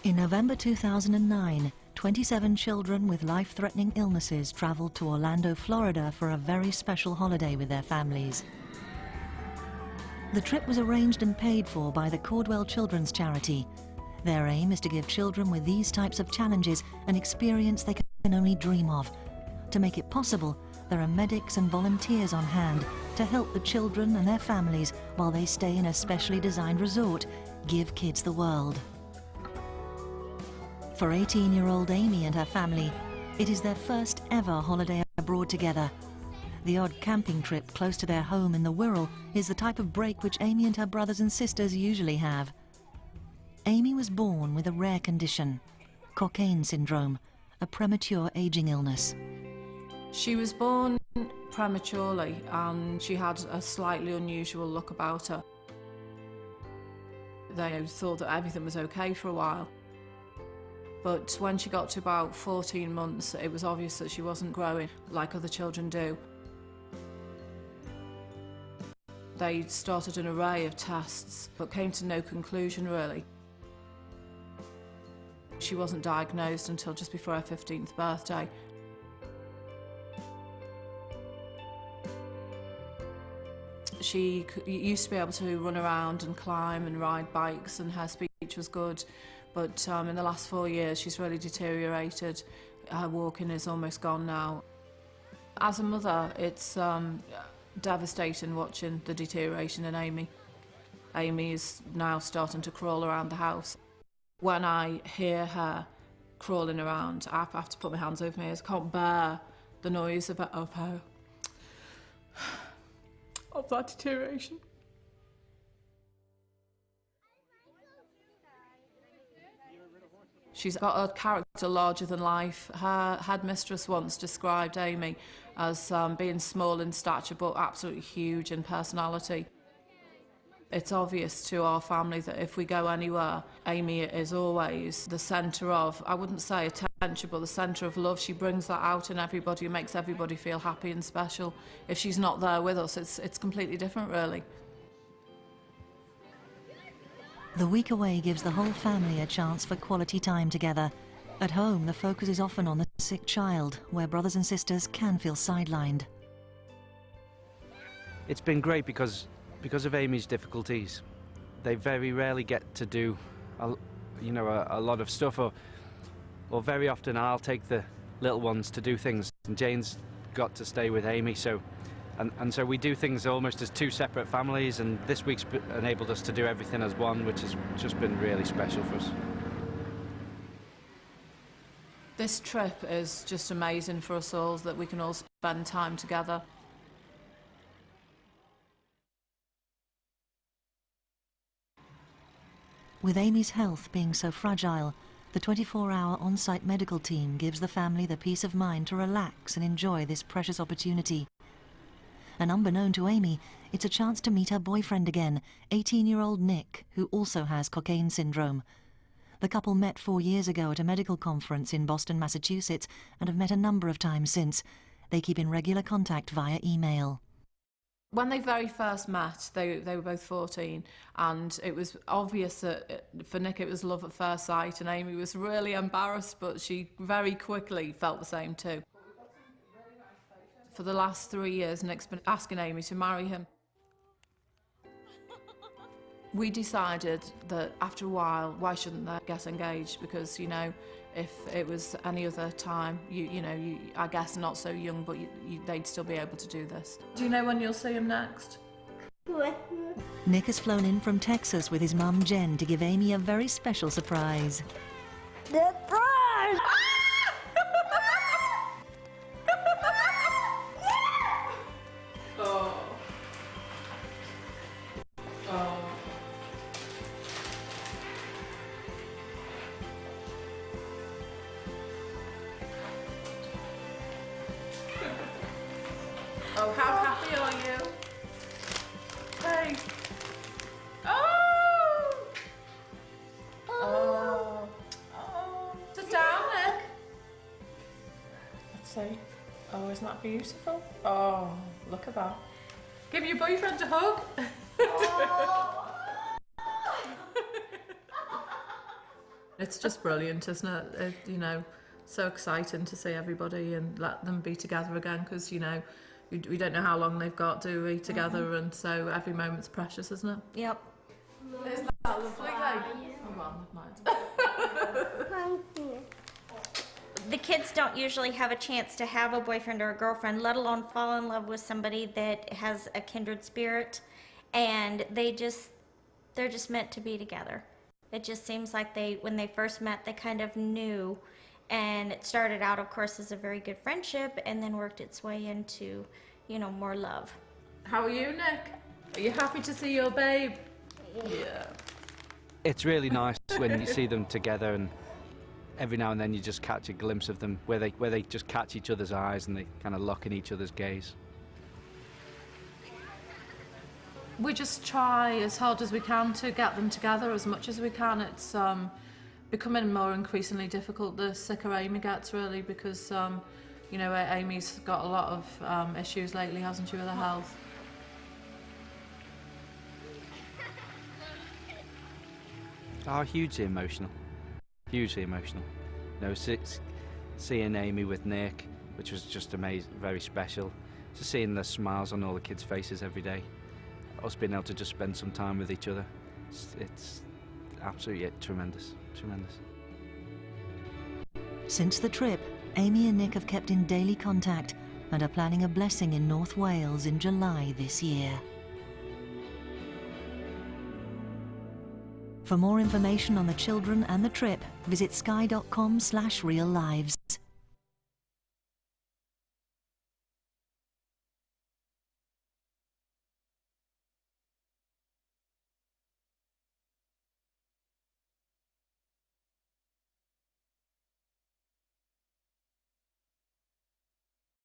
In November 2009, 27 children with life-threatening illnesses travelled to Orlando, Florida for a very special holiday with their families. The trip was arranged and paid for by the Cordwell Children's Charity. Their aim is to give children with these types of challenges an experience they can only dream of. To make it possible, there are medics and volunteers on hand to help the children and their families while they stay in a specially designed resort, Give Kids the World. For 18-year-old Amy and her family, it is their first ever holiday abroad together. The odd camping trip close to their home in the Wirral is the type of break which Amy and her brothers and sisters usually have. Amy was born with a rare condition, Cockayne syndrome, a premature aging illness. She was born prematurely and she had a slightly unusual look about her. They thought that everything was okay for a while. But when she got to about 14 months, it was obvious that she wasn't growing like other children do. They started an array of tests, but came to no conclusion, really. She wasn't diagnosed until just before her 15th birthday. She used to be able to run around and climb and ride bikes, and her speech was good. But in the last 4 years, she's really deteriorated. Her walking is almost gone now. As a mother, it's devastating watching the deterioration in Amy. Amy is now starting to crawl around the house. When I hear her crawling around, I have to put my hands over my ears. I can't bear the noise of her of that deterioration. She's got a character larger than life. Her headmistress once described Amy as being small in stature but absolutely huge in personality. It's obvious to our family that if we go anywhere, Amy is always the centre of, I wouldn't say attention, but the centre of love. She brings that out in everybody and makes everybody feel happy and special. If she's not there with us, it's completely different, really. The week away gives the whole family a chance for quality time together. At home, the focus is often on the sick child, where brothers and sisters can feel sidelined. It's been great because of Amy's difficulties. They very rarely get to do, a lot of stuff, or very often I'll take the little ones to do things, and Jane's got to stay with Amy, so so we do things almost as two separate families, and this week's enabled us to do everything as one, which has just been really special for us. This trip is just amazing for us all, that we can all spend time together. With Amy's health being so fragile, the 24-hour on-site medical team gives the family the peace of mind to relax and enjoy this precious opportunity. And unbeknown to Amy, it's a chance to meet her boyfriend again, 18-year-old Nick, who also has Cockayne syndrome. The couple met 4 years ago at a medical conference in Boston, Massachusetts, and have met a number of times since. They keep in regular contact via email. When they very first met, they were both 14, and it was obvious that for Nick it was love at first sight, and Amy was really embarrassed, but she very quickly felt the same too. For the last 3 years, Nick's been asking Amy to marry him. We decided that after a while, why shouldn't they get engaged? Because, if it was any other time, I guess not so young, but they'd still be able to do this. Do you know when you'll see him next? Nick has flown in from Texas with his mum Jen to give Amy a very special surprise. Surprise! Oh, how happy are you? Hey. Sit down, Nick. Let's see. Oh, isn't that beautiful? Oh, look at that. Give your boyfriend a hug. It's just brilliant, isn't it? You know, so exciting to see everybody and let them be together again, because, you know, we don't know how long they've got, do we, together, and so every moment's precious, isn't it? Yep. Isn't that lovely? Oh, well, never mind. The kids don't usually have a chance to have a boyfriend or a girlfriend, let alone fall in love with somebody that has a kindred spirit, and they're just meant to be together. It just seems like when they first met, they kind of knew, and it started out, of course, as a very good friendship, and then worked its way into, you know, more love. How are you, Nick? Are you happy to see your babe? Yeah. It's really nice when you see them together, and every now and then you just catch a glimpse of them where they just catch each other's eyes and they kind of lock in each other's gaze. We just try as hard as we can to get them together as much as we can. It's becoming more increasingly difficult the sicker Amy gets, really, because you know, Amy's got a lot of issues lately, hasn't she, with her health? Oh, hugely emotional. Hugely emotional. You know, seeing Amy with Nick, which was just amazing, very special. Just seeing the smiles on all the kids' faces every day. Us being able to just spend some time with each other. It's absolutely tremendous, tremendous. Since the trip, Amy and Nick have kept in daily contact and are planning a blessing in North Wales in July this year. For more information on the children and the trip, visit sky.com/reallives.